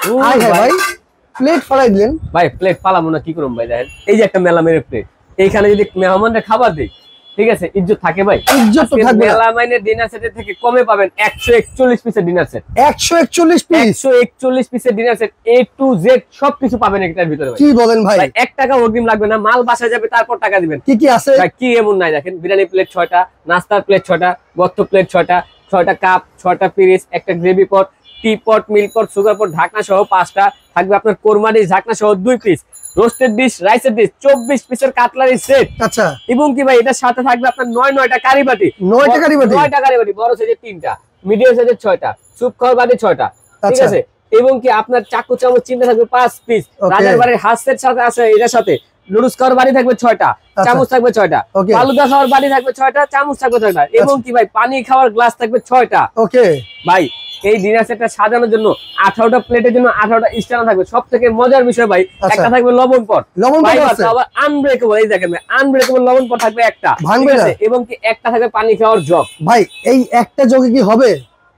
আয় হ্যাঁ ভাই, প্লেট ফালাই দিলেন ভাই। প্লেট ফালাবো না কি করুম ভাই? দেখেন এই যে একটা মেলা মেরে প্লেট, এইখানে যদি মেহমানরা খাবার দেই, ঠিক আছে, ইজ্জত থাকে ভাই? ইজ্জত তো থাকবে। মেলা মাইনের ডিনার সেটের থেকে কমে পাবেন 141 পিসের ডিনার সেট। 141 পিস, 141 পিসের dinner set, A to Z সবকিছু পাবেন এটার ভিতরে ভাই। কি বলেন ভাই? 1 টাকা অগ্রিম লাগবে না, মাল বাসায় যাবে তারপর টাকা দিবেন। কি কি আছে ভাই? কি এমন নাই দেখেন, বিরিয়ানি প্লেট 6টা, নাস্তার প্লেট 6টা, গত্ত প্লেট 6টা, 6টা কাপ, 6টা পিরিচ, একটা গ্রেভি পট, টি পট, মিল্ক পট, সুগার পট, ঢাকনা সহ 5টা থাকবে। আপনার কোরমা ডিশ ঢাকনা সহ 2 পিস, রোস্টেড ডিশ, রাইসের ডিশ, 24 পিসের কাটলারি সেট। আচ্ছা, এবং কি ভাই এটার সাথে থাকবে আপনার 9টা কারি বাটি। 9টা কারি বাটি, 9টা কারি বাটি, বড় সাইজের 3টা, মিডিয়াম সাইজের 6টা, স্যুপ খাওয়ার বাটি 6টা, ঠিক আছে। এবং কি আপনার চাকু চামচ চিন্তা থাকবে 5 পিস। রাজার বাড়ির হাত সেট সাথে আছে, এটার সাথে নুডলস খাওয়ার বাটি থাকবে 6টা, চামচ থাকবে 6টা, ফালুদা খাওয়ার বাটি থাকবে 6টা, চামচ থাকবে 6টা, এবং কি ভাই পানি খাওয়ার গ্লাস থাকবে 6টা। ওকে ভাই, এই ডিনার সেটটা সাজানোর জন্য 18টা প্লেটের জন্য 18টা স্ট্যান্ড থাকবে। সবথেকে মজার বিষয় ভাই, একটা থাকবে লবণ পট, ভাই আবার আনব্রেকেবল। এই দেখেন আনব্রেকেবল লবণ পট থাকবে একটা, ঠিক আছে। এবং কি একটা থাকবে পানি খাওয়ার জগ। ভাই এই একটা জগে কি হবে?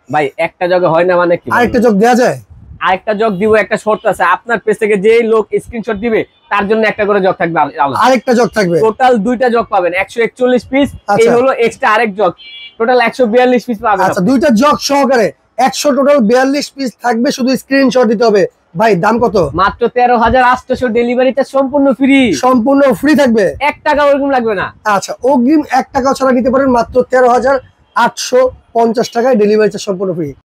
ভাই একটা জগে হয় না মানে কি? আরেকটা জগ দেয়া যায়? আরেকটা জগ দিব, একটা শর্ত আছে, আপনার পেজ থেকে যেই লোক স্ক্রিনশট দিবে তার জন্য একটা করে জগ থাকবে, আরেকটা জগ থাকবে। টোটাল 2টা জগ পাবেন, 141 পিস। এই হলো এক্সট্রা আরেক জগ, টোটাল 142 পিস পাবেন। আচ্ছা, 2টা জগ সহকারে 100, টোটাল 42 পিস থাকবে। শুধু স্ক্রিনশট দিতে হবে। ভাই দাম কত? মাত্র 13,800, ডেলিভারিটা সম্পূর্ণ ফ্রি। সম্পূর্ণ ফ্রি থাকবে, 1 টাকা অগ্রিম লাগবে না। আচ্ছা, অগ্রিম 1 টাকা ছাড়া নিতে পারেন মাত্র 13,850 টাকায়, ডেলিভারি চার্জ সম্পূর্ণ ফ্রি।